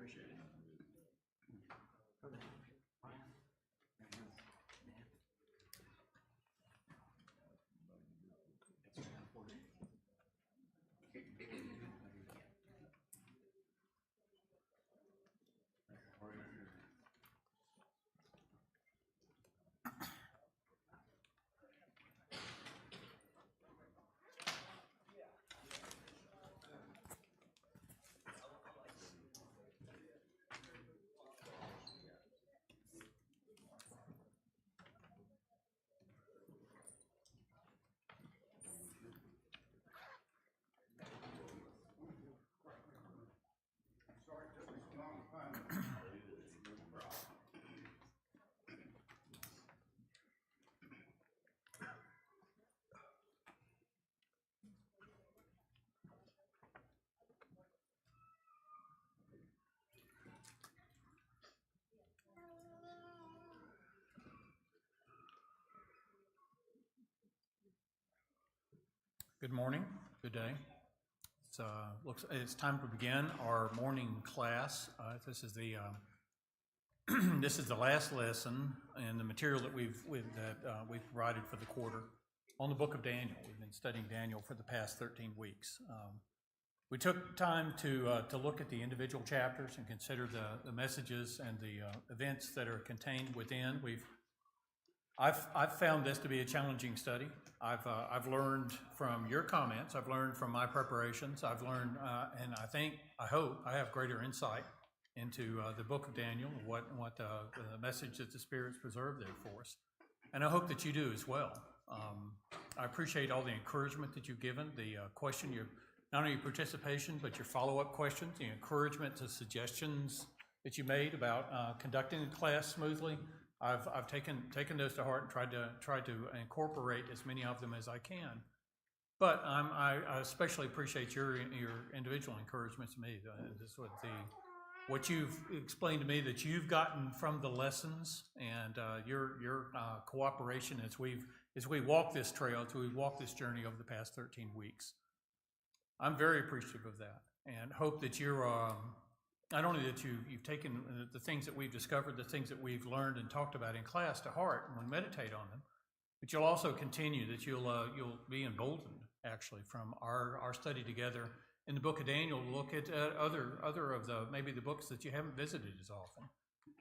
appreciate it. Good morning, good day. It's time to begin our morning class. This is the this is the last lesson in the material that we've provided for the quarter on the book of Daniel. We've been studying Daniel for the past 13 weeks. We took time to look at the individual chapters and consider the messages and the events that are contained within. I've found this to be a challenging study. I've learned from your comments. I've learned from my preparations. I've learned, and I hope I have greater insight into the book of Daniel, what the message that the Spirit's preserved there for us. And I hope that you do as well. I appreciate all the encouragement that you've given, the not only your participation, but your follow-up questions, the encouragement, the suggestions that you made about conducting the class smoothly. I've taken those to heart and tried to incorporate as many of them as I can. But I especially appreciate your individual encouragement to me. This is what you've explained to me that you've gotten from the lessons, and your cooperation as we walk this trail, as we walk this journey over the past 13 weeks. I'm very appreciative of that, and hope that you're. Not only that you've taken the things that we've discovered, the things that we've learned and talked about in class to heart and will meditate on them, but you'll also continue, that you'll be emboldened, actually, from our study together in the book of Daniel. Look at other of maybe the books that you haven't visited as often.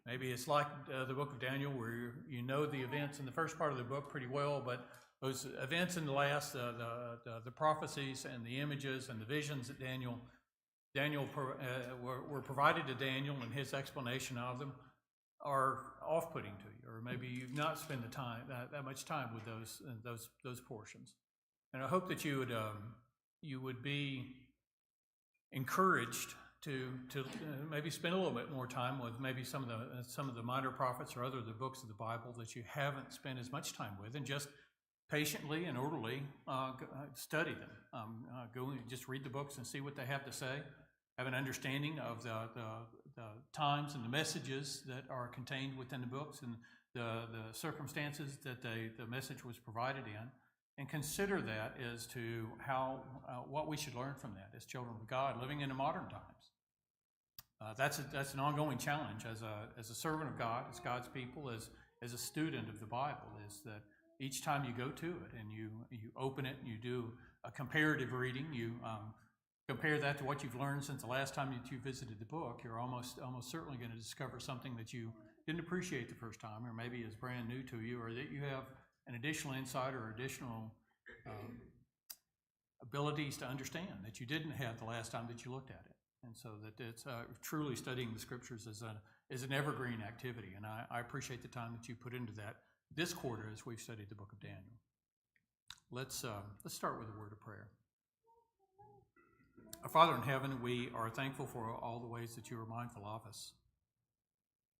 Maybe it's like the book of Daniel, where you know the events in the first part of the book pretty well, but those events in the last, the prophecies and the images and the visions that Daniel were provided to Daniel, and his explanation of them are off-putting to you, or maybe you've not spent the time that much time with those portions. And I hope that you would be encouraged to maybe spend a little bit more time with maybe some of the minor prophets or other of the books of the Bible that you haven't spent as much time with, and just patiently and orderly study them. Go and just read the books and see what they have to say. Have an understanding of the times and the messages that are contained within the books, and the circumstances that the message was provided in, and consider that as to how what we should learn from that as children of God living in the modern times. That's an ongoing challenge as a servant of God, as God's people, as a student of the Bible, is that each time you go to it and you open it and you do a comparative reading, you compare that to what you've learned since the last time that you visited the book, you're almost certainly going to discover something that you didn't appreciate the first time, or maybe is brand new to you, or that you have an additional insight or additional abilities to understand that you didn't have the last time that you looked at it. And so that it's truly studying the Scriptures is an evergreen activity, and I appreciate the time that you put into that this quarter as we've studied the book of Daniel. Let's start with a word of prayer. Our Father in heaven, we are thankful for all the ways that you are mindful of us.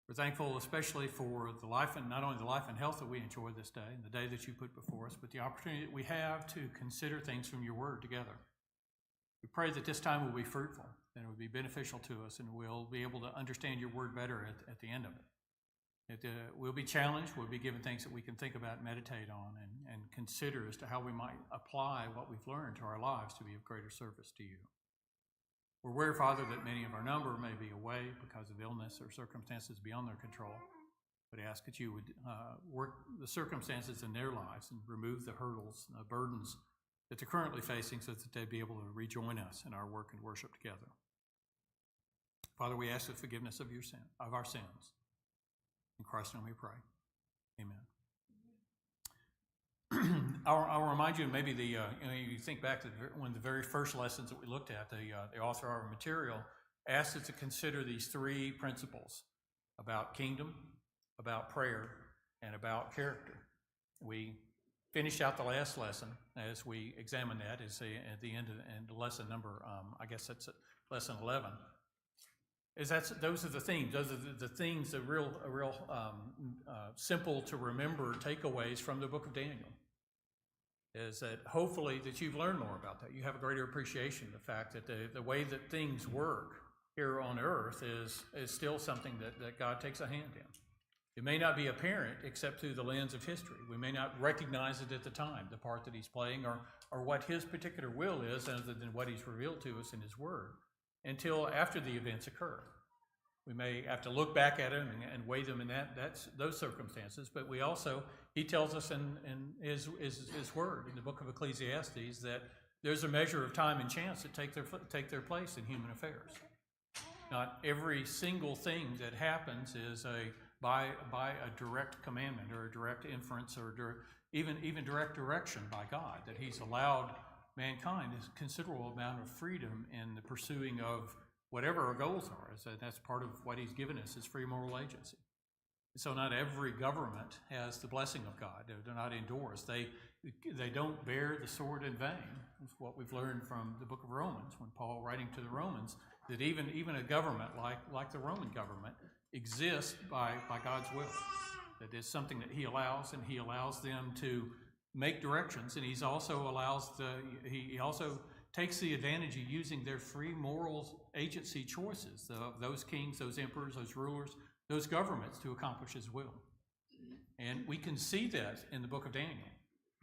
We're thankful especially for the life, and not only the life and health that we enjoy this day, and the day that you put before us, but the opportunity that we have to consider things from your word together. We pray that this time will be fruitful, and it will be beneficial to us, and we'll be able to understand your word better at the end of it. We'll be challenged, we'll be given things that we can think about and meditate on and consider as to how we might apply what we've learned to our lives to be of greater service to you. We're aware, Father, that many of our number may be away because of illness or circumstances beyond their control. But I ask that you would work the circumstances in their lives and remove the hurdles and the burdens that they're currently facing so that they'd be able to rejoin us in our work and worship together. Father, we ask the forgiveness of our sins. In Christ's name we pray. Amen. I'll remind you, maybe you think back to one of the very first lessons that we looked at, the author of our material asked us to consider these three principles about kingdom, about prayer, and about character. We finished out the last lesson as we examined that at the end of lesson number, I guess that's lesson 11. Those are the themes. Those are the things, the real simple to remember takeaways from the book of Daniel. Is that hopefully that you've learned more about that. You have a greater appreciation of the fact that the way that things work here on earth is still something that God takes a hand in. It may not be apparent except through the lens of history. We may not recognize it at the time, the part that he's playing, or what his particular will is, other than what he's revealed to us in his word, until after the events occur. We may have to look back at them and weigh them in those circumstances, but he tells us in his word, in the book of Ecclesiastes, that there's a measure of time and chance that take their place in human affairs. Not every single thing that happens is by a direct commandment or a direct inference or even direct direction by God, that he's allowed mankind a considerable amount of freedom in the pursuing of whatever our goals are. So that's part of what he's given us, is free moral agency. So not every government has the blessing of God. They're not endorsed. They don't bear the sword in vain. It's what we've learned from the book of Romans, when Paul, writing to the Romans, that even a government like the Roman government exists by God's will. That is something that he allows, and he allows them to make directions, and he also takes the advantage of using their free moral agency choices, those kings, those emperors, those rulers, those governments, to accomplish his will. And we can see that in the book of Daniel.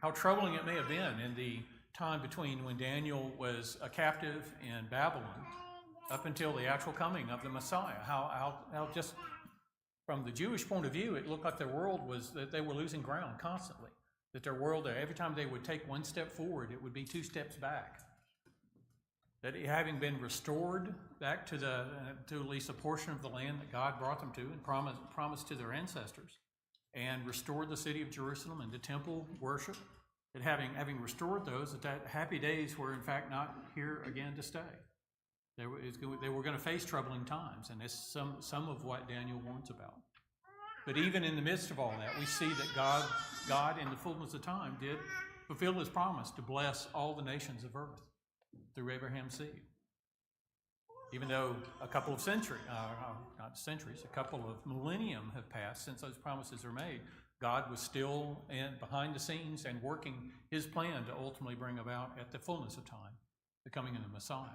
How troubling it may have been in the time between when Daniel was a captive in Babylon up until the actual coming of the Messiah. How just from the Jewish point of view, it looked like their world that they were losing ground constantly. That their world, every time they would take one step forward, it would be two steps back. That having been restored back to at least a portion of the land that God brought them to and promised to their ancestors, and restored the city of Jerusalem and the temple worship, that having restored those, that happy days were in fact not here again to stay. They were going to face troubling times, and it's some of what Daniel warns about. But even in the midst of all that, we see that God in the fullness of time did fulfill his promise to bless all the nations of earth through Abraham's seed. Even though a couple of a couple of millennium have passed since those promises are made, God was still behind the scenes and working his plan to ultimately bring about, at the fullness of time, the coming of the Messiah.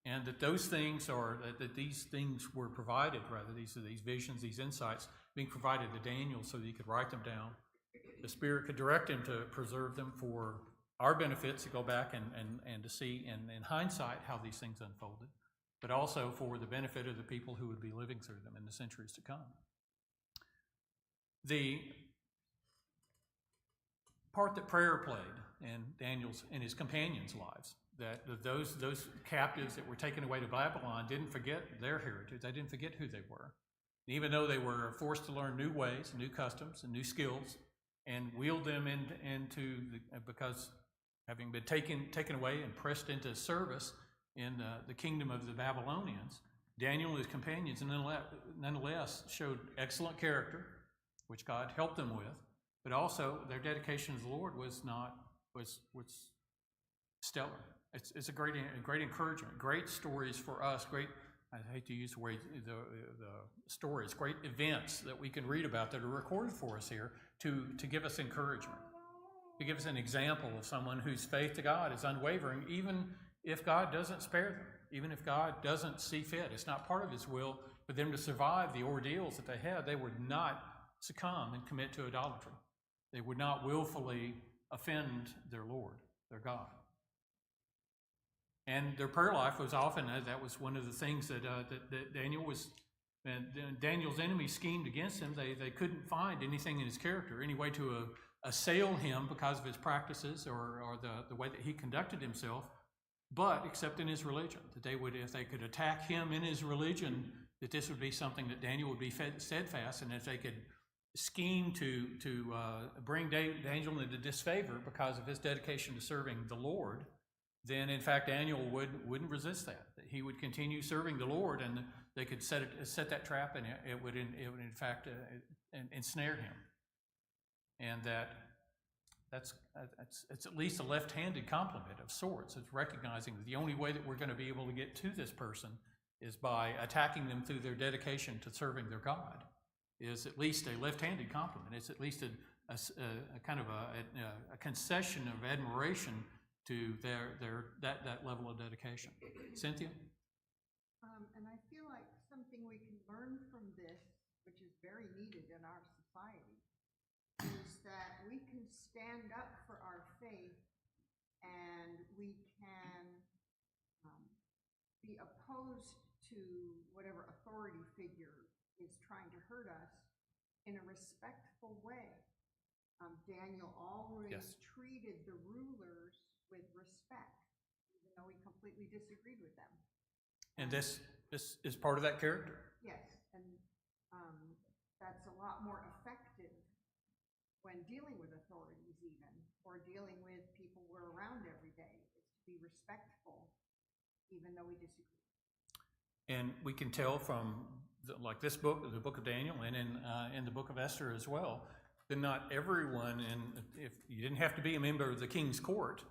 And that these things were provided, rather, these visions, these insights, being provided to Daniel so that he could write them down. The Spirit could direct him to preserve them for our benefits, to go back and to see in hindsight how these things unfolded, but also for the benefit of the people who would be living through them in the centuries to come. The part that prayer played in Daniel's and his companions' lives, that those captives that were taken away to Babylon didn't forget their heritage. They didn't forget who they were. And even though they were forced to learn new ways, new customs, and new skills, and wield them because having been taken away and pressed into service in the kingdom of the Babylonians, Daniel and his companions nonetheless showed excellent character, which God helped them with, but also their dedication to the Lord was stellar. It's a great encouragement, great stories for us, I hate to use the word, the stories, great events that we can read about that are recorded for us here to give us encouragement, to give us an example of someone whose faith to God is unwavering, even if God doesn't spare them, even if God doesn't see fit. It's not part of his will for them to survive the ordeals that they had. They would not succumb and commit to idolatry. They would not willfully offend their Lord, their God. And their prayer life was often, that was one of the things that Daniel was, and Daniel's enemies schemed against him. They couldn't find anything in his character, any way to assail him because of his practices or the way that he conducted himself, but except in his religion, that they would, if they could attack him in his religion, that this would be something that Daniel would be steadfast, and if they could scheme to bring Daniel into disfavor because of his dedication to serving the Lord, then in fact Daniel wouldn't resist that. That he would continue serving the Lord, and they could set that trap, and it would in fact ensnare him. And it's at least a left-handed compliment of sorts. It's recognizing that the only way that we're going to be able to get to this person is by attacking them through their dedication to serving their God. Is at least a left-handed compliment. It's at least a kind of a concession of admiration to that level of dedication. Cynthia? And I feel like something we can learn from this, which is very needed in our society, is that we can stand up for our faith, and we can be opposed to whatever authority figure is trying to hurt us in a respectful way. Daniel always treated the rulers with respect, even though he completely disagreed with them. And this is part of that character. Yes, and that's a lot more effective when dealing with authorities, even, or dealing with people we're around every day, is to be respectful, even though we disagree. And we can tell from like this book, the book of Daniel, and in the book of Esther as well, that not everyone, and if you didn't have to be a member of the king's court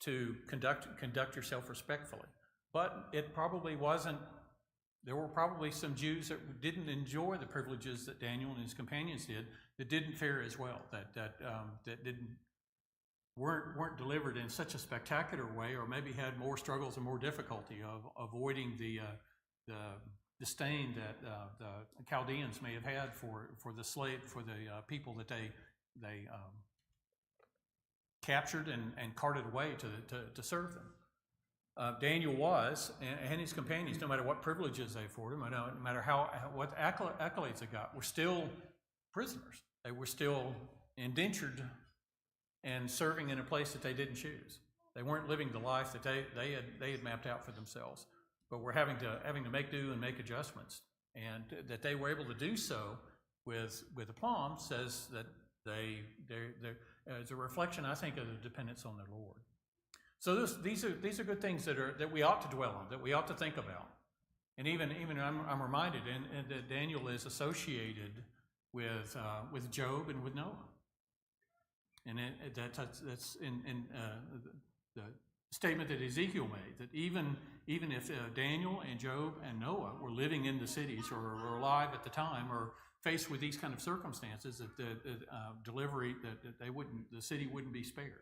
to conduct yourself respectfully, but it probably wasn't. There were probably some Jews that didn't enjoy the privileges that Daniel and his companions did, that didn't fare as well, that weren't delivered in such a spectacular way, or maybe had more struggles and more difficulty of avoiding the disdain that the Chaldeans may have had for the people that they captured and carted away to serve them. Daniel was, and his companions, no matter what privileges they afforded, no matter what accolades they got, were still prisoners. They were still indentured and serving in a place that they didn't choose. They weren't living the life that they had mapped out for themselves, but were having to make do and make adjustments. And that they were able to do so with aplomb says that it's a reflection, I think, of the dependence on their Lord. So these are good things that we ought to dwell on, that we ought to think about. And even I'm reminded, and that Daniel is associated with Job and with Noah, and that's in the statement that Ezekiel made, that even if Daniel and Job and Noah were living in the cities or were alive at the time, or faced with these kind of circumstances, that the city wouldn't be spared.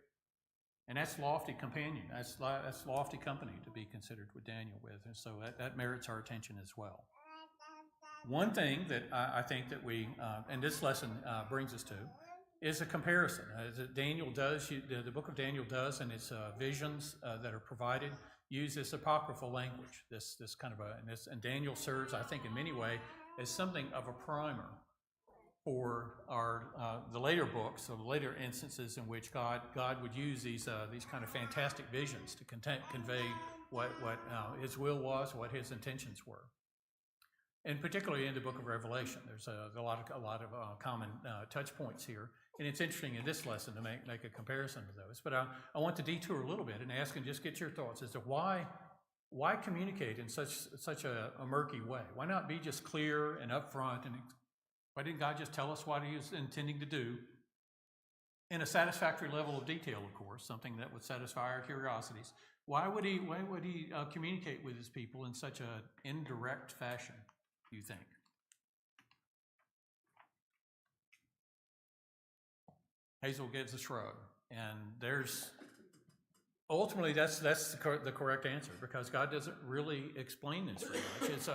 And that's lofty companion. That's lofty company to be considered with Daniel with, and so that merits our attention as well. One thing that I think that we, and this lesson brings us to, is a comparison. That Daniel does, the book of Daniel does, and its visions that are provided, use this apocryphal language. This kind of and Daniel serves, I think, in many ways, as something of a primer for the later books, or the later instances in which God would use these kind of fantastic visions to convey what His will was, what His intentions were. And particularly in the book of Revelation, there's a lot of common touch points here. And it's interesting in this lesson to make a comparison to those. But I want to detour a little bit and ask and just get your thoughts as to why communicate in such a murky way? Why not be just clear and upfront? And why didn't God just tell us what He was intending to do in a satisfactory level of detail, of course, something that would satisfy our curiosities? Why would He communicate with His people in such an indirect fashion, do you think? Hazel gives a shrug, and ultimately that's the correct answer, because God doesn't really explain this very much. It's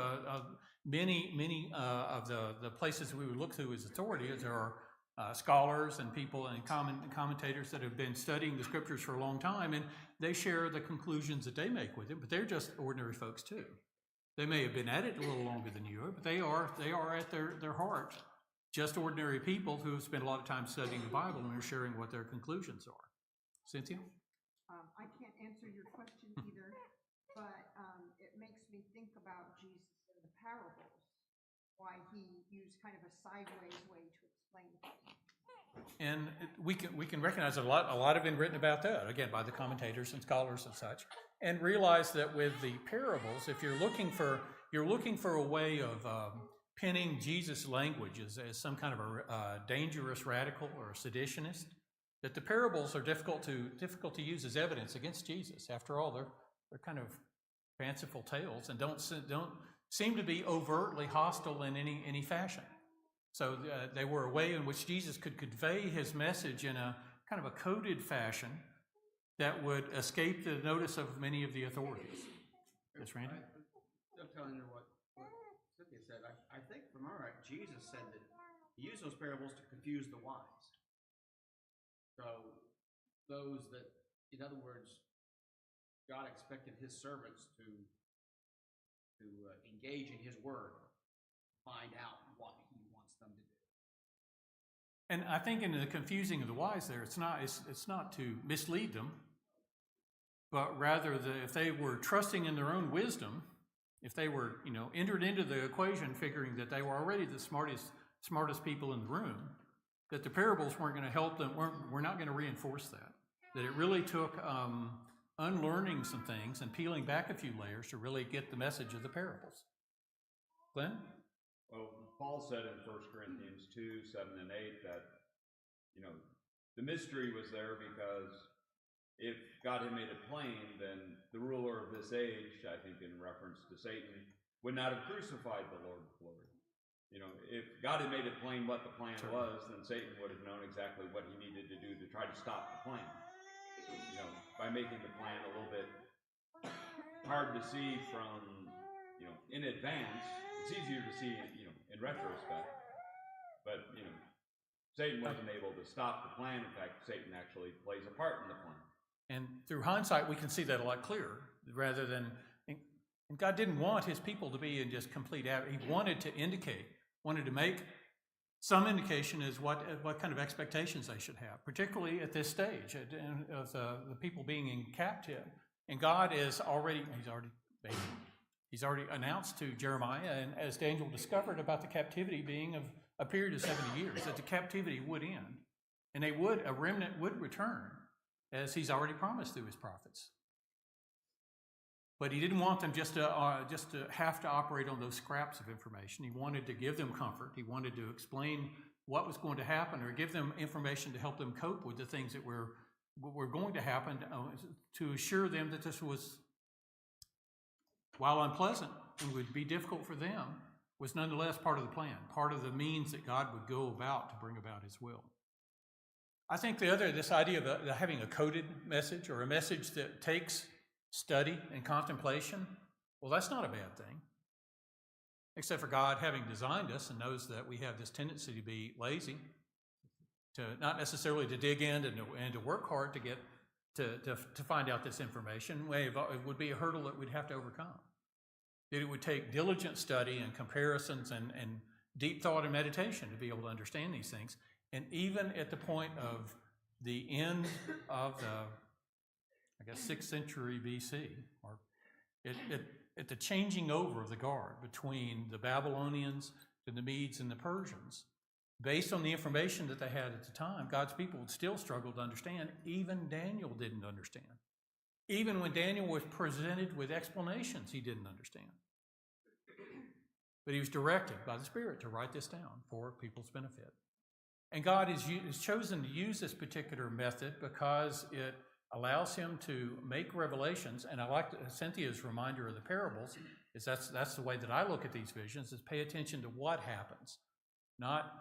many of the places we would look to as authority. There are scholars and people and commentators that have been studying the scriptures for a long time, and they share the conclusions that they make with it, but they're just ordinary folks too. They may have been at it a little longer than you are, but they are at their heart just ordinary people who have spent a lot of time studying the Bible and are sharing what their conclusions are. Cynthia? I can't answer your question either, but it makes me think about Jesus and the parables, why he used kind of a sideways way to explain things. And we can recognize a lot have been written about that, again, by the commentators and scholars and such, and realize that with the parables, if you're looking for a way of pinning Jesus' language as some kind of a dangerous radical or a seditionist, that the parables are difficult to use as evidence against Jesus. After all, they're kind of fanciful tales and don't seem to be overtly hostile in any fashion. So they were a way in which Jesus could convey his message in a kind of a coded fashion that would escape the notice of many of the authorities. Yes, Randy? I'm telling you what Cynthia said. I think from our right, Jesus said that he used those parables to confuse the wise. So those that, in other words, God expected his servants to engage in his word, find out what he wants them to do. And I think in the confusing of the wise there, it's not to mislead them, but rather that if they were trusting in their own wisdom, if they were, entered into the equation figuring that they were already the smartest people in the room, that the parables weren't going to help them, we're not going to reinforce that. That it really took unlearning some things and peeling back a few layers to really get the message of the parables. Glenn? Well, Paul said in 1 Corinthians 2, 7 and 8 that, the mystery was there because if God had made it plain, then the ruler of this age, I think in reference to Satan, would not have crucified the Lord of glory. If God had made it plain what the plan was, then Satan would have known exactly what he needed to do to try to stop the plan. By making the plan a little bit hard to see from, in advance, it's easier to see, in retrospect. But, Satan wasn't able to stop the plan. In fact, Satan actually plays a part in the plan. And through hindsight, we can see that a lot clearer, rather than, and God didn't want his people to be in just complete, he wanted to make some indication as what kind of expectations they should have, particularly at this stage of the people being in captive. And God is he's already announced to Jeremiah, and as Daniel discovered, about the captivity being of a period of 70 years, that the captivity would end, and a remnant would return, as he's already promised through his prophets. But he didn't want them just to have to operate on those scraps of information. He wanted to give them comfort. He wanted to explain what was going to happen, or give them information to help them cope with the things that were going to happen, to assure them that this was, while unpleasant and would be difficult for them, was nonetheless part of the plan, part of the means that God would go about to bring about his will. I think this idea of having a coded message, or a message that takes study and contemplation, well, that's not a bad thing. Except for God having designed us and knows that we have this tendency to be lazy, to not necessarily to dig in and to work hard to get to find out this information. It would be a hurdle that we'd have to overcome. That it would take diligent study and comparisons and deep thought and meditation to be able to understand these things. And even at the point of the end of the 6th century BC, or at the changing over of the guard between the Babylonians and the Medes and the Persians, based on the information that they had at the time, God's people would still struggle to understand. Even Daniel didn't understand. Even when Daniel was presented with explanations, he didn't understand. But he was directed by the Spirit to write this down for people's benefit. And God has chosen to use this particular method because it allows him to make revelations. And I like Cynthia's reminder of the parables, is that's the way that I look at these visions, is pay attention to what happens, not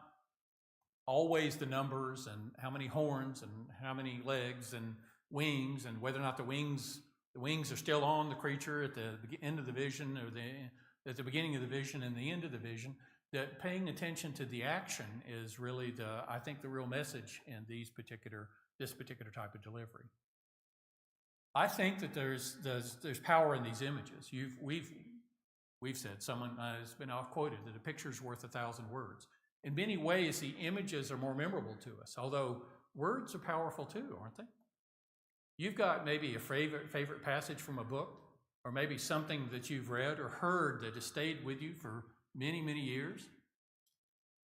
always the numbers and how many horns and how many legs and wings, and whether or not the wings are still on the creature at the end of the vision, or at the beginning of the vision and the end of the vision. That paying attention to the action is really I think the real message in this particular type of delivery. I think that there's power in these images. We've said, someone has been off quoted, that a picture's worth 1,000 words. In many ways, the images are more memorable to us, although words are powerful too, aren't they? You've got maybe a favorite passage from a book, or maybe something that you've read or heard that has stayed with you for many, many years.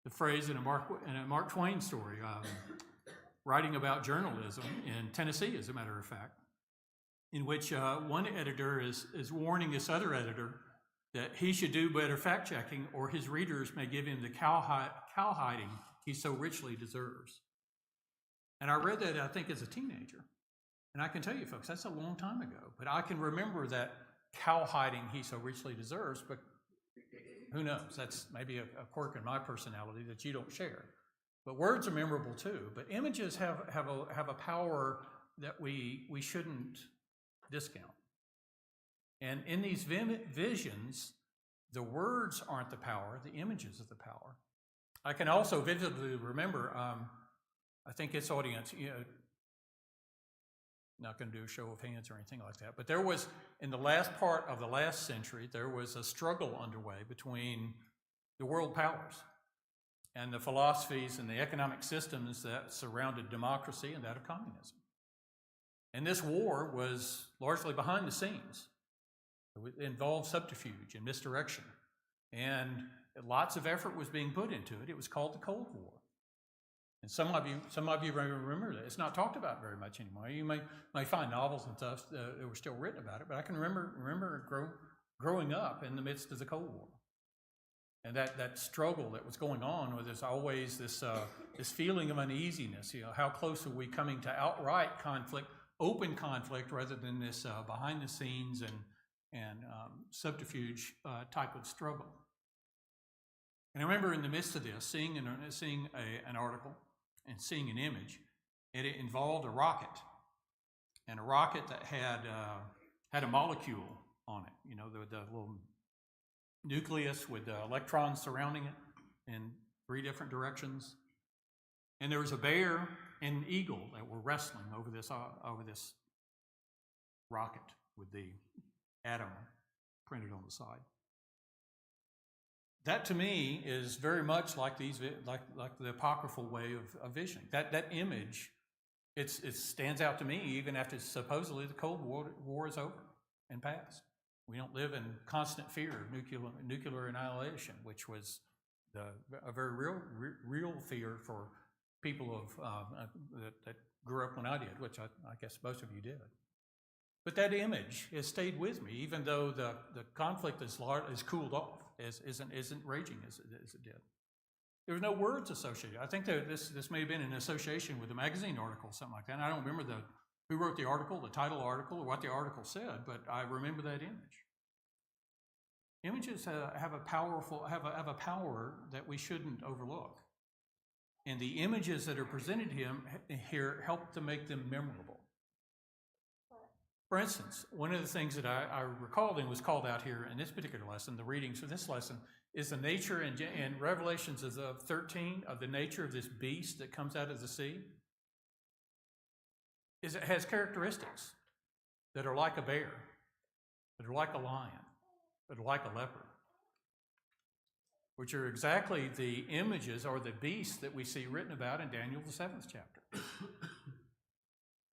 The phrase in a Mark Twain story, writing about journalism in Tennessee, as a matter of fact, in which one editor is warning this other editor that he should do better fact-checking, or his readers may give him the cowhiding he so richly deserves. And I read that, I think, as a teenager. And I can tell you, folks, that's a long time ago. But I can remember that cowhiding he so richly deserves, but who knows? That's maybe a quirk in my personality that you don't share. But words are memorable too. But images have a power that we shouldn't discount. And in these visions, the words aren't the power, the images are the power. I can also vividly remember, I think its audience, not going to do a show of hands or anything like that, but there was, in the last part of the last century, there was a struggle underway between the world powers and the philosophies and the economic systems that surrounded democracy and that of communism. And this war was largely behind the scenes. It involved subterfuge and misdirection, and lots of effort was being put into it. It was called the Cold War. And some of you remember that. It's not talked about very much anymore. You may find novels and stuff that were still written about it, but I can remember growing up in the midst of the Cold War. And that struggle that was going on, where there's always this feeling of uneasiness. How close are we coming to outright conflict, open conflict, rather than this behind the scenes and subterfuge type of struggle. And I remember in the midst of this, seeing an article and seeing an image, and it involved a rocket, and a rocket that had a molecule on it. The little nucleus with electrons surrounding it in 3 different directions. And there was a bear and an eagle that were wrestling over this rocket with the atom printed on the side. That to me is very much like like the apocryphal way of vision. That image, it stands out to me even after supposedly the Cold War is over and past. We don't live in constant fear of nuclear annihilation, which was a very real fear for people that grew up when I did, which I guess most of you did. But that image has stayed with me, even though the conflict is cooled off, isn't raging as it did. There were no words associated. I think that this may have been an association with a magazine article, something like that. And I don't remember who wrote the article, the title article, or what the article said, but I remember that image. Images have a power that we shouldn't overlook, and the images that are presented here help to make them memorable. For instance, one of the things that I recalled and was called out here in this particular lesson, the readings for this lesson, is the nature in Revelations of 13 of the nature of this beast that comes out of the sea. It has characteristics that are like a bear, that are like a lion, that are like a leopard, which are exactly the images or the beasts that we see written about in Daniel, the 7th chapter.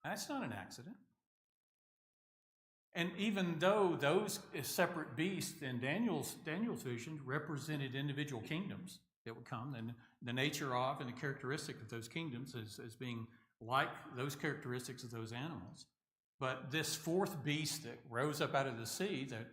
That's not an accident. And even though those separate beasts in Daniel's vision represented individual kingdoms that would come, and the nature of and the characteristic of those kingdoms as being like those characteristics of those animals, but this 4th beast that rose up out of the sea that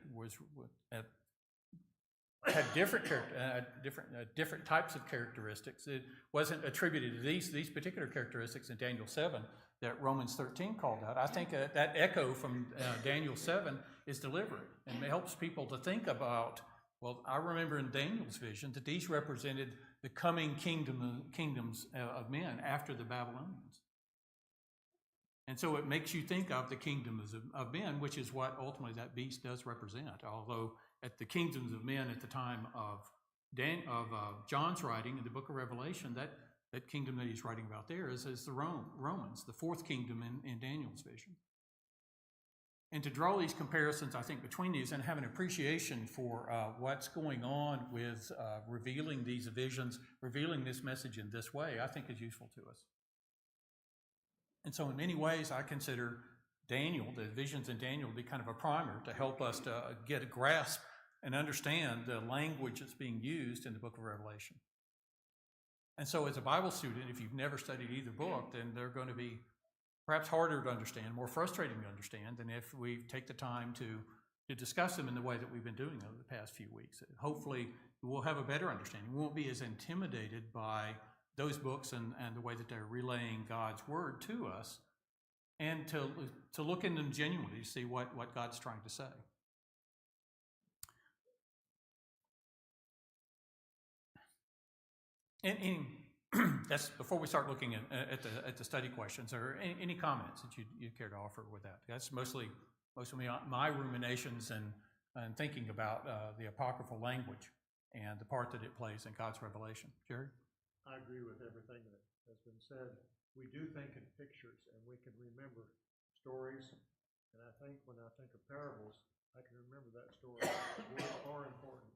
had different types of characteristics. It wasn't attributed to these particular characteristics in Daniel 7 that Romans 13 called out. I think that echo from Daniel 7 is deliberate and it helps people to think about, well, I remember in Daniel's vision that these represented the coming kingdoms of men after the Babylonians. And so it makes you think of the kingdoms of men, which is what ultimately that beast does represent. Although at the kingdoms of men at the time of John's writing in the book of Revelation, that kingdom that he's writing about there is the Romans, the 4th kingdom in Daniel's vision. And to draw these comparisons, I think, between these and have an appreciation for what's going on with revealing these visions, revealing this message in this way, I think is useful to us. And so in many ways, I consider Daniel, the visions in Daniel, to be kind of a primer to help us to get a grasp and understand the language that's being used in the book of Revelation. And so as a Bible student, if you've never studied either book, then they're going to be perhaps harder to understand, more frustrating to understand than if we take the time to discuss them in the way that we've been doing over the past few weeks. Hopefully, we'll have a better understanding. We won't be as intimidated by those books and the way that they're relaying God's word to us, and to look in them genuinely to see what God's trying to say. And that's before we start looking at the study questions, or any comments that you'd care to offer with that. That's mostly my ruminations and thinking about the apocryphal language and the part that it plays in God's revelation. Jerry? I agree with everything that has been said. We do think in pictures, and we can remember stories. And I think when I think of parables, I can remember that story. Words are important,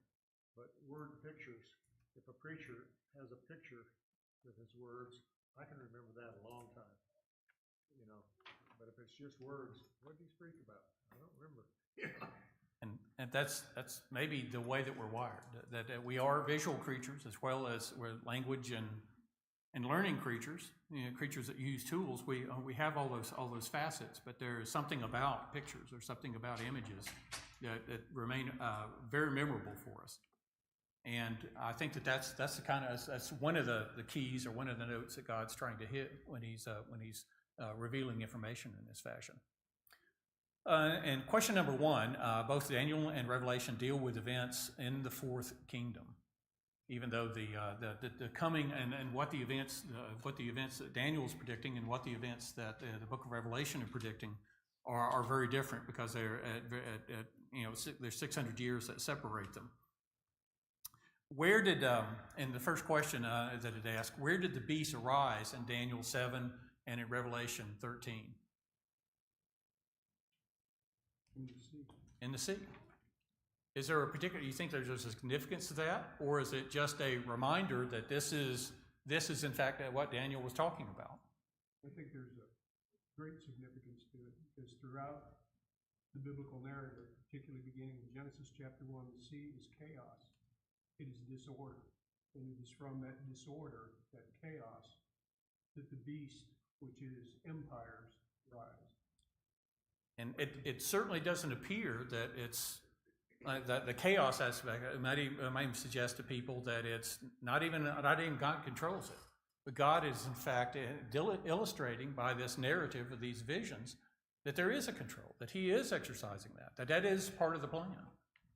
but word pictures. If a preacher has a picture with his words, I can remember that a long time. But if it's just words, what did he speak about? I don't remember. And that's maybe the way that we're wired, that we are visual creatures as well as we're language and learning creatures, creatures that use tools. We have all those facets, but there is something about pictures or something about images that remain very memorable for us. And I think that's one of the keys or one of the notes that God's trying to hit when he's revealing information in this fashion. And question number 1, both Daniel and Revelation deal with events in the fourth kingdom, even though the coming and what the events that Daniel is predicting and what the events that the book of Revelation are predicting are very different, because they're there's 600 years that separate them. Where did, in the first question that it asked, where did the beast arise in Daniel 7 and in Revelation 13? In the sea. Is there a particular, you think there's a significance to that? Or is it just a reminder that this is in fact what Daniel was talking about? I think there's a great significance to it, because throughout the biblical narrative, particularly beginning in Genesis chapter 1, the sea is chaos. It is disorder. And it is from that disorder, that chaos, that the beast, which is empires, rise. And it certainly doesn't appear that it's that the chaos aspect. It might even suggest to people that it's not even God controls it, but God is in fact illustrating by this narrative of these visions that there is a control, that He is exercising that is part of the plan.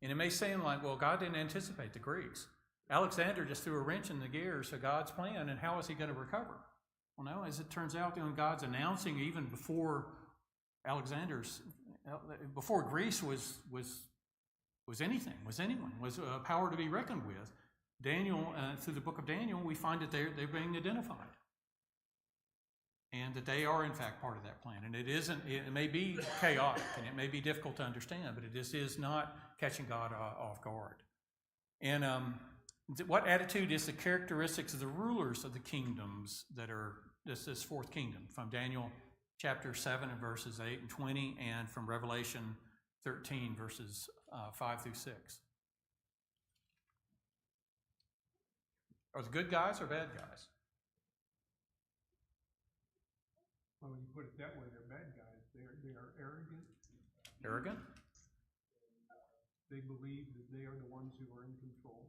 And it may seem like, well, God didn't anticipate the Greeks. Alexander just threw a wrench in the gears of God's plan, and how is he going to recover? Well, no, as it turns out, God's announcing even before before Greece was anyone, was a power to be reckoned with. Daniel, through the book of Daniel, we find that they're being identified, and that they are in fact part of that plan. And it may be chaotic and it may be difficult to understand, but it is not catching God off guard. And what attitude is the characteristics of the rulers of the kingdoms that are this fourth kingdom, from Daniel chapter 7 and verses 8 and 20, and from Revelation 13 verses 5 through 6? Are the good guys or bad guys? Well, when you put it that way, they're bad guys. They are arrogant. Arrogant? They believe that they are the ones who are in control.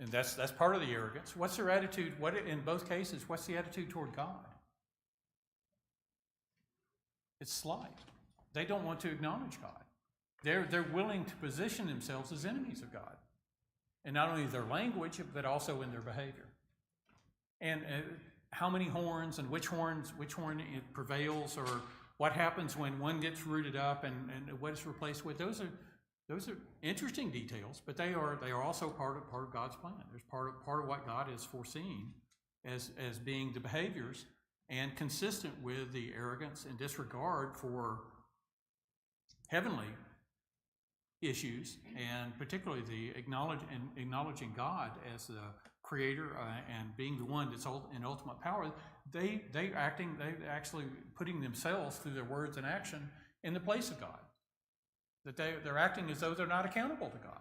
And that's part of the arrogance. What's their attitude? In both cases, what's the attitude toward God? It's slight. They don't want to acknowledge God. They're willing to position themselves as enemies of God, and not only their language, but also in their behavior. And how many horns and which horn it prevails, or what happens when one gets rooted up and what it's replaced with. Those are interesting details, but they are also part of God's plan. There's part of what God is foreseeing as being the behaviors and consistent with the arrogance and disregard for heavenly issues, and particularly the acknowledging God as the creator and being the one that's in ultimate power, they actually putting themselves through their words and action in the place of God. That they're acting as though they're not accountable to God,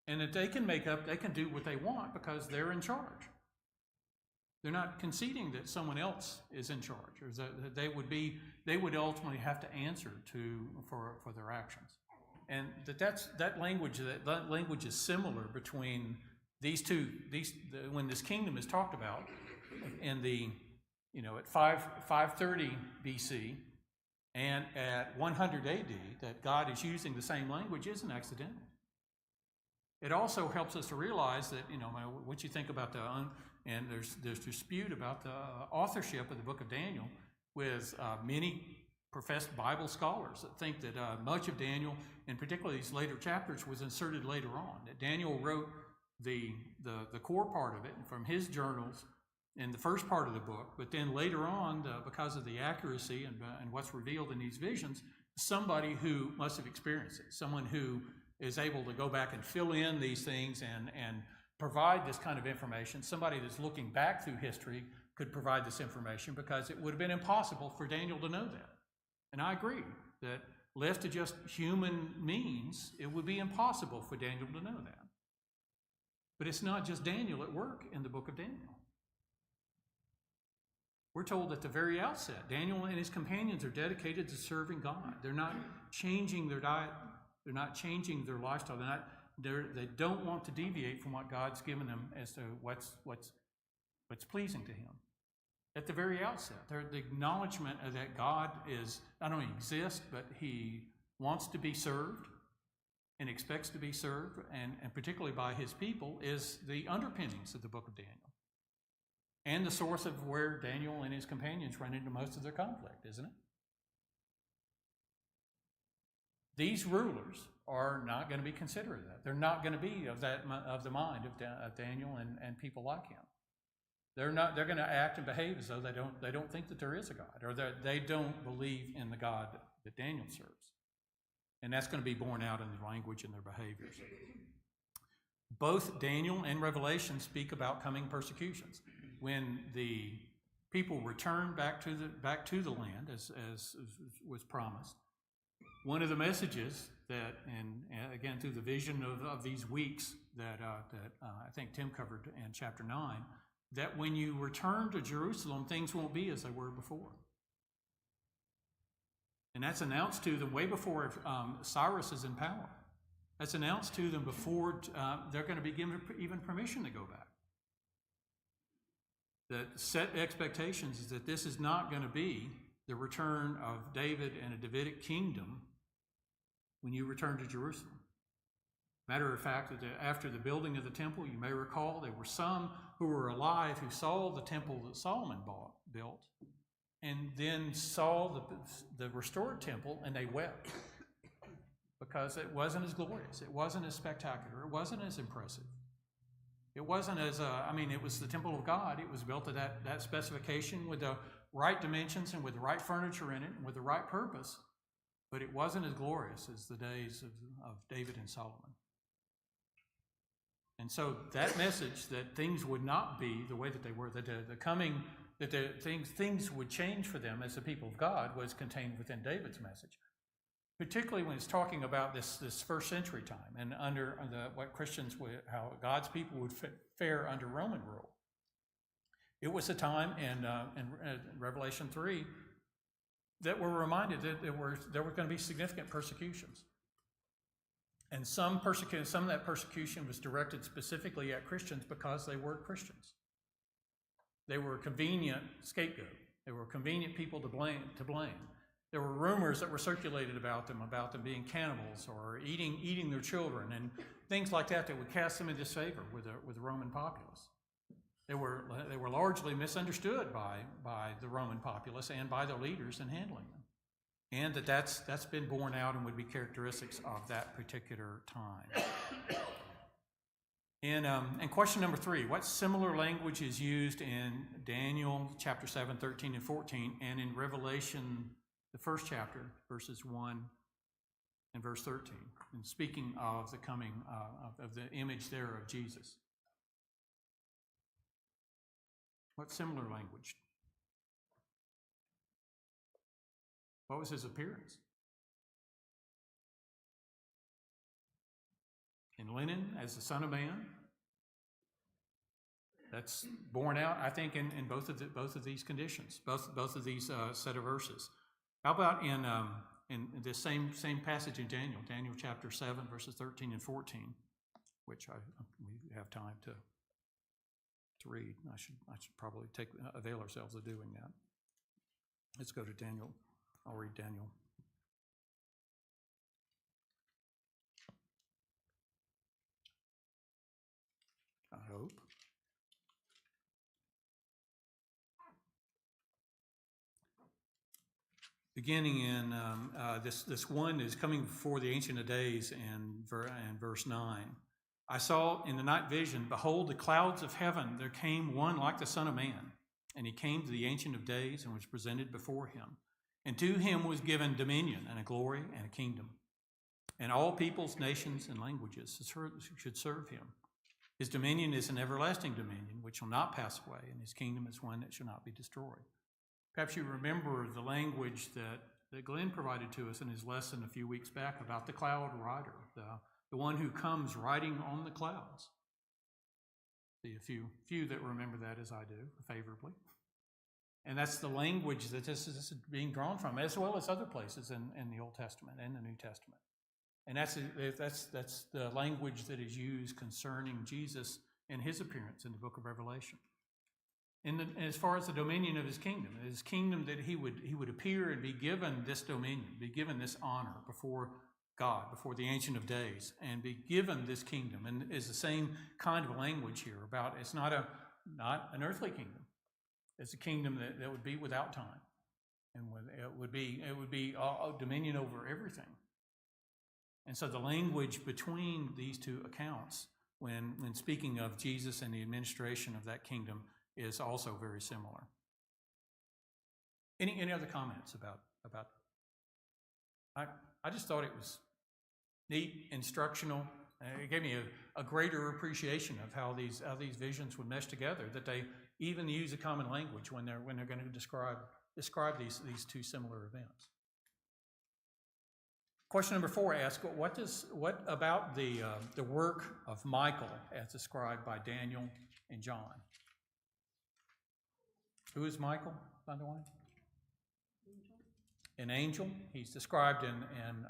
and that they can do what they want because they're in charge. They're not conceding that someone else is in charge, or that they would ultimately have to answer for their actions. And that language is similar between these two. When this kingdom is talked about in at 530 BC and at 100 AD, that God is using the same language isn't accidental. It also helps us to realize that what you think about and there's dispute about the authorship of the book of Daniel with many professed Bible scholars that think that much of Daniel, and particularly these later chapters, was inserted later on. That Daniel wrote the core part of it from his journals in the first part of the book, but then later on, because of the accuracy and what's revealed in these visions, somebody who must have experienced it, someone who is able to go back and fill in these things and provide this kind of information, somebody that's looking back through history could provide this information, because it would have been impossible for Daniel to know that. And I agree that left to just human means, it would be impossible for Daniel to know that. But it's not just Daniel at work in the book of Daniel. We're told at the very outset, Daniel and his companions are dedicated to serving God. They're not changing their diet. They're not changing their lifestyle. They don't want to deviate from what God's given them as to what's pleasing to Him. At the very outset, the acknowledgement of that God is not only exists, but He wants to be served and expects to be served, and particularly by His people, is the underpinnings of the book of Daniel. And the source of where Daniel and his companions run into most of their conflict, isn't it? These rulers are not going to be considerate of that. They're not going to be of the mind of Daniel and people like him. They're going to act and behave as though they don't think that there is a God, or that they don't believe in the God that Daniel serves. And that's going to be borne out in their language and their behaviors. Both Daniel and Revelation speak about coming persecutions. When the people return back to the land, as was promised, one of the messages that, and again through the vision of these weeks that I think Tim covered in chapter 9, that when you return to Jerusalem, things won't be as they were before. And that's announced to them way before Cyrus is in power. That's announced to them before they're going to be given even permission to go back. That set expectations is that this is not going to be the return of David and a Davidic kingdom when you return to Jerusalem. Matter of fact, that after the building of the temple, you may recall there were some who were alive who saw the temple that Solomon built, and then saw the restored temple, and they wept because it wasn't as glorious, it wasn't as spectacular, it wasn't as impressive. It wasn't as, it was the temple of God. It was built to that specification with the right dimensions and with the right furniture in it and with the right purpose, but it wasn't as glorious as the days of David and Solomon. And so that message that things would not be the way that they were, that things would change for them as the people of God, was contained within David's message. Particularly when it's talking about this first century time and under how God's people would fare under Roman rule. It was a time in Revelation 3 that we're reminded that there were going to be significant persecutions. And some of that persecution was directed specifically at Christians because they were Christians. They were a convenient scapegoat. They were convenient people to blame. There were rumors that were circulated about them being cannibals or eating their children and things like that would cast them in disfavor with the Roman populace. They were largely misunderstood by the Roman populace and by their leaders in handling them, and that's been borne out and would be characteristics of that particular time. And question number 3, what similar language is used in Daniel chapter 7, 13, and 14, and in Revelation, the first chapter, verses 1 in verse 13, and speaking of the coming, of the image there of Jesus. What similar language? What was his appearance? In linen, as the Son of Man. That's borne out, I think, in both of these conditions, both of these set of verses. How about in this same passage in Daniel chapter 7, verses 13 and 14, which we have time to read. I should probably avail ourselves of doing that. Let's go to Daniel. I'll read Daniel. I hope. Beginning in this one is coming before the Ancient of Days and verse 9. I saw in the night vision, behold, the clouds of heaven, there came one like the Son of Man, and he came to the Ancient of Days and was presented before him. And to him was given dominion and a glory and a kingdom. And all peoples, nations, and languages should serve him. His dominion is an everlasting dominion which shall not pass away, and his kingdom is one that shall not be destroyed. Perhaps you remember the language that Glenn provided to us in his lesson a few weeks back about the cloud rider, the one who comes riding on the clouds. See a few that remember that as I do, favorably. And that's the language that this is being drawn from, as well as other places in the Old Testament and the New Testament. And that's the language that is used concerning Jesus and his appearance in the book of Revelation. And as far as the dominion of his kingdom that he would appear and be given this dominion, be given this honor before God, before the Ancient of Days, and be given this kingdom. And is the same kind of language here about it's not an earthly kingdom. It's a kingdom that would be without time, and it would be dominion over everything. And so the language between these two accounts, when speaking of Jesus and the administration of that kingdom, is also very similar. Any other comments about? I just thought it was neat, instructional. It gave me a greater appreciation of how these visions would mesh together. That they even use a common language when they're going to describe these two similar events. Question number 4 asks, what about the work of Michael as described by Daniel and John? Who is Michael, by the way? An angel. He's described in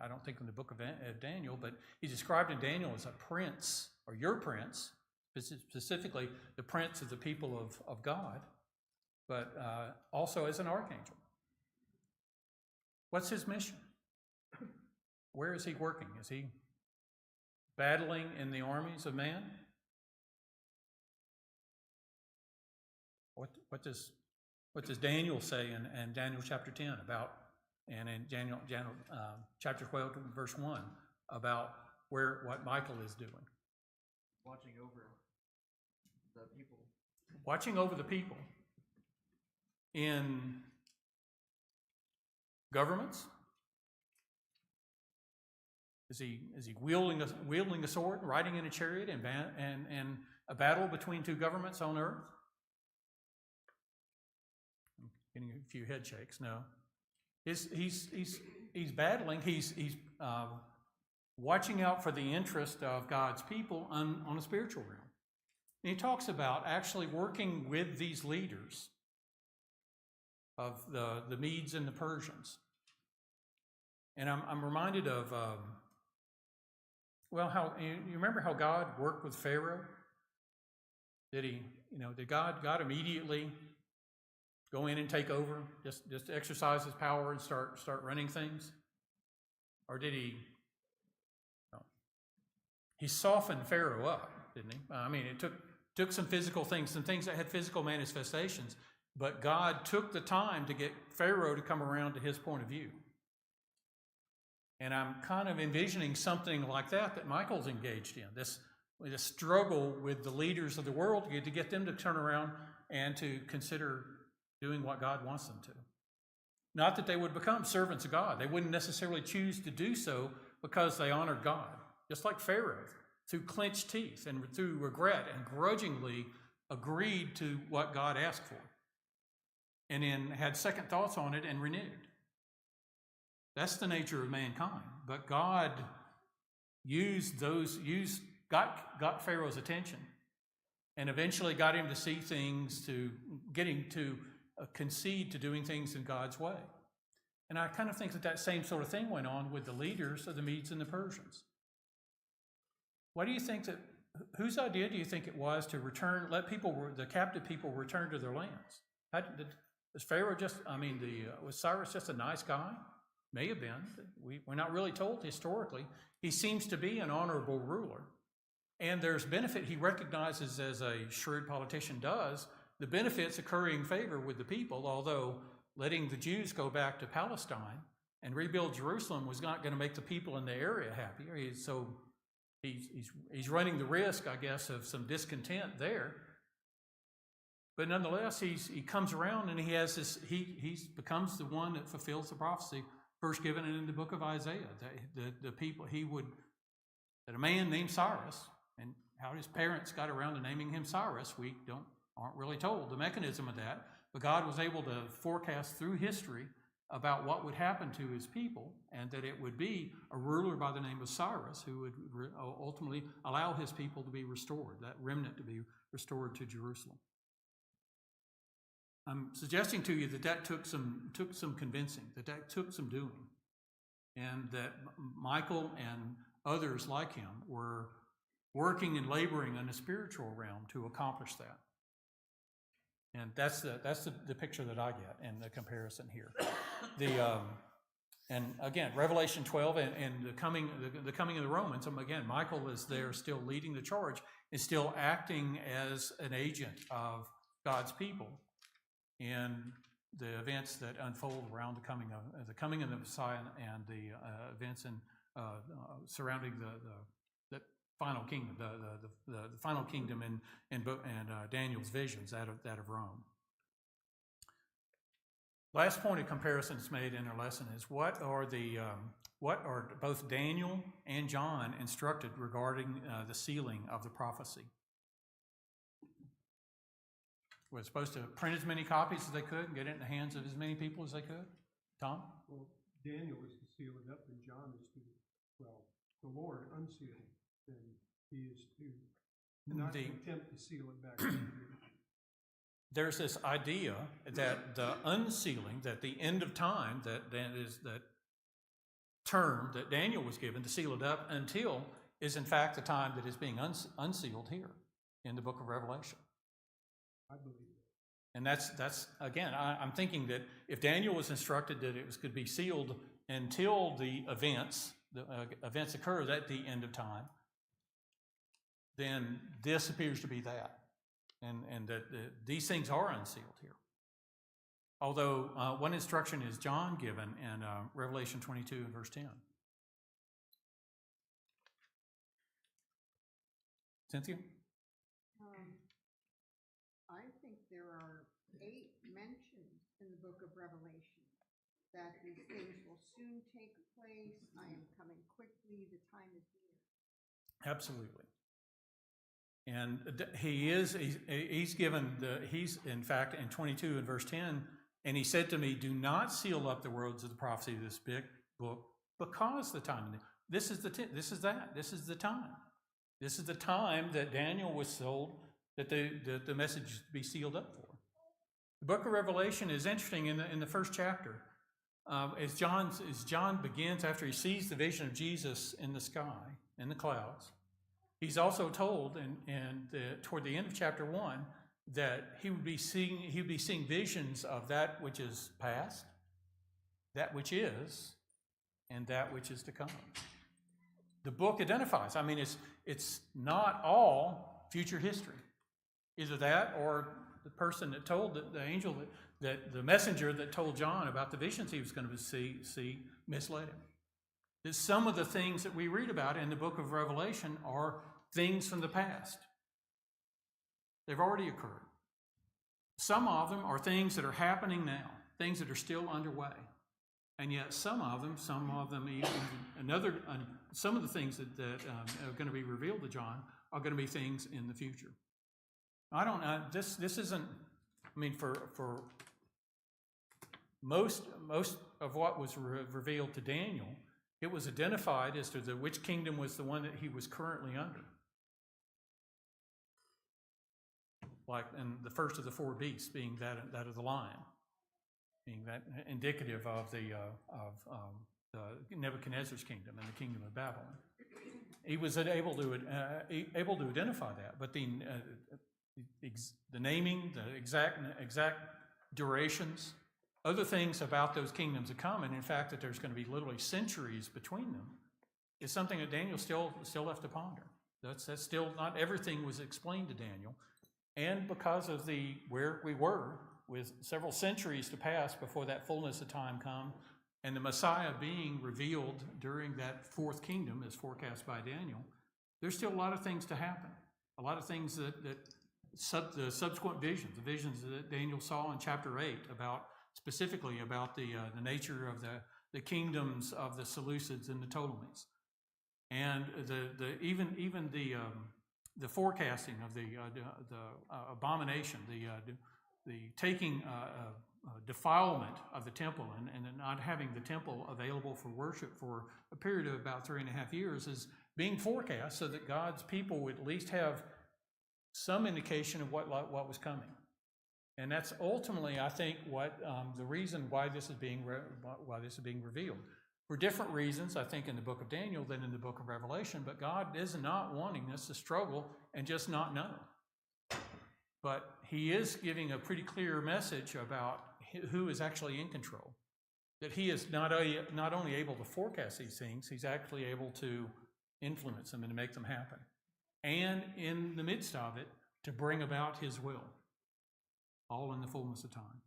I don't think in the book of Daniel, but he's described in Daniel as a prince, or your prince, specifically the prince of the people of God, but also as an archangel. What's his mission? Where is he working? Is he battling in the armies of man? What does Daniel say in Daniel chapter 10 about, and in Daniel chapter 12 verse 1 about what Michael is doing? Watching over the people. Watching over the people in governments. Is he wielding a sword, riding in a chariot, and a battle between two governments on earth? I'm getting a few head shakes. No, he's battling. He's watching out for the interest of God's people on a spiritual realm. And he talks about actually working with these leaders of the Medes and the Persians. And I'm reminded of. How you remember how God worked with Pharaoh? Did God immediately go in and take over, just exercise his power and start running things? Or did he? No. He softened Pharaoh up, didn't he? I mean, it took some physical things, some things that had physical manifestations, but God took the time to get Pharaoh to come around to his point of view. And I'm kind of envisioning something like that Michael's engaged in, this struggle with the leaders of the world to get them to turn around and to consider doing what God wants them to. Not that they would become servants of God. They wouldn't necessarily choose to do so, because they honored God, just like Pharaoh, through clenched teeth and through regret and grudgingly agreed to what God asked for, and then had second thoughts on it and reneged. That's the nature of mankind. But God got Pharaoh's attention, and eventually got him to see things, to get him to concede to doing things in God's way. And I kind of think that same sort of thing went on with the leaders of the Medes and the Persians. Why do you think that, whose idea do you think it was to let the captive people return to their lands? Was Pharaoh was Cyrus just a nice guy? May have been. We're not really told historically. He seems to be an honorable ruler. And there's benefit he recognizes, as a shrewd politician does, the benefits occurring in favor with the people, although letting the Jews go back to Palestine and rebuild Jerusalem was not going to make the people in the area happier. He's running the risk, I guess, of some discontent there. But nonetheless, he comes around and he becomes the one that fulfills the prophecy first given in the book of Isaiah. That a man named Cyrus, and how his parents got around to naming him Cyrus, we aren't really told the mechanism of that. But God was able to forecast through history about what would happen to his people, and that it would be a ruler by the name of Cyrus who would ultimately allow his people to be restored, that remnant to be restored to Jerusalem. I'm suggesting to you that took some convincing, that took some doing, and that Michael and others like him were working and laboring in the spiritual realm to accomplish that. And that's the picture that I get in the comparison here. And again, Revelation 12 and the coming of the Romans. Again, Michael is there, still leading the charge, is still acting as an agent of God's people in the events that unfold around the coming of the Messiah and the events surrounding the final kingdom, the final kingdom in Daniel's visions, that of Rome. Last point of comparison that's made in our lesson is what are both Daniel and John instructed regarding the sealing of the prophecy? We're supposed to print as many copies as they could and get it in the hands of as many people as they could. Tom? Well, Daniel is to seal it up, and John is to, the Lord unseal it, and he is to not attempt to seal it back. There's this idea that the unsealing, that the end of time, that is that term that Daniel was given to seal it up until is in fact the time that is being unsealed here in the book of Revelation. I believe it. And that's again, I'm thinking that if Daniel was instructed that it could be sealed until the events occur at the end of time, then this appears to be that. And that these things are unsealed here. Although one instruction is John given in Revelation 22 and verse 10. Cynthia? I think there are 8 mentions in the book of Revelation that these things will soon take place. I am coming quickly. The time is near. Absolutely. And he's in fact in 22 and verse 10, and he said to me, do not seal up the words of the prophecy of this big book, because the time, this is the time. This is the time that Daniel was told that the message is to be sealed up for. The book of Revelation is interesting in the first chapter. As John begins, after he sees the vision of Jesus in the sky, in the clouds, he's also told, toward the end of chapter 1, that he would be seeing visions of that which is past, that which is, and that which is to come. The book identifies. I mean, it's not all future history. Either that, or the person that told the angel that the messenger that told John about the visions he was going to see misled him. That some of the things that we read about in the book of Revelation are things from the past. They've already occurred. Some of them are things that are happening now, things that are still underway. And yet some of them, even some of the things that are going to be revealed to John are going to be things in the future. I don't know. This isn't. I mean, for most of what was revealed to Daniel, it was identified as to which kingdom was the one that he was currently under. Like, and the first of the four beasts being that of the lion, being that indicative of the Nebuchadnezzar's kingdom and the kingdom of Babylon. He was able to identify that, but the naming, the exact durations, other things about those kingdoms to come, and in fact that there's going to be literally centuries between them, is something that Daniel still left to ponder. That's still not everything was explained to Daniel, and because of where we were with several centuries to pass before that fullness of time come, and the Messiah being revealed during that fourth kingdom as forecast by Daniel, there's still a lot of things to happen. A lot of things the subsequent visions, the visions that Daniel saw in chapter 8 specifically about the nature of the kingdoms of the Seleucids and the Ptolemies, and even the forecasting of the abomination, the taking defilement of the temple and not having the temple available for worship for a period of about 3.5 years is being forecast so that God's people would at least have some indication of what was coming. And that's ultimately, I think, what the reason why this is being revealed. For different reasons, I think, in the book of Daniel than in the book of Revelation, but God is not wanting us to struggle and just not know. But he is giving a pretty clear message about who is actually in control. That he is not only able to forecast these things, he's actually able to influence them and to make them happen. And in the midst of it, to bring about his will, all in the fullness of time.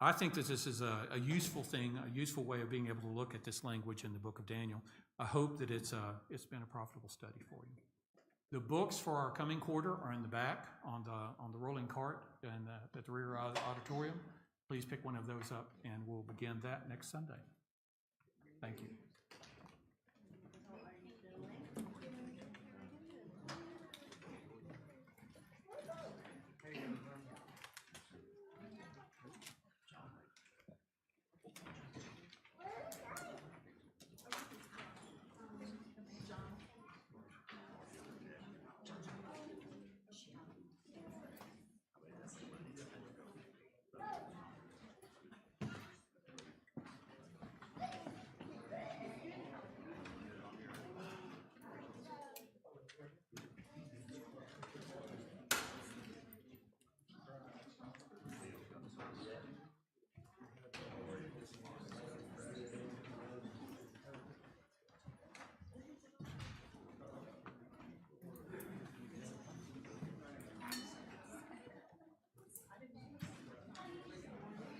I think that this is a useful thing, a useful way of being able to look at this language in the book of Daniel. I hope that it's been a profitable study for you. The books for our coming quarter are in the back on the rolling cart and at the rear auditorium. Please pick one of those up, and we'll begin that next Sunday. Thank you.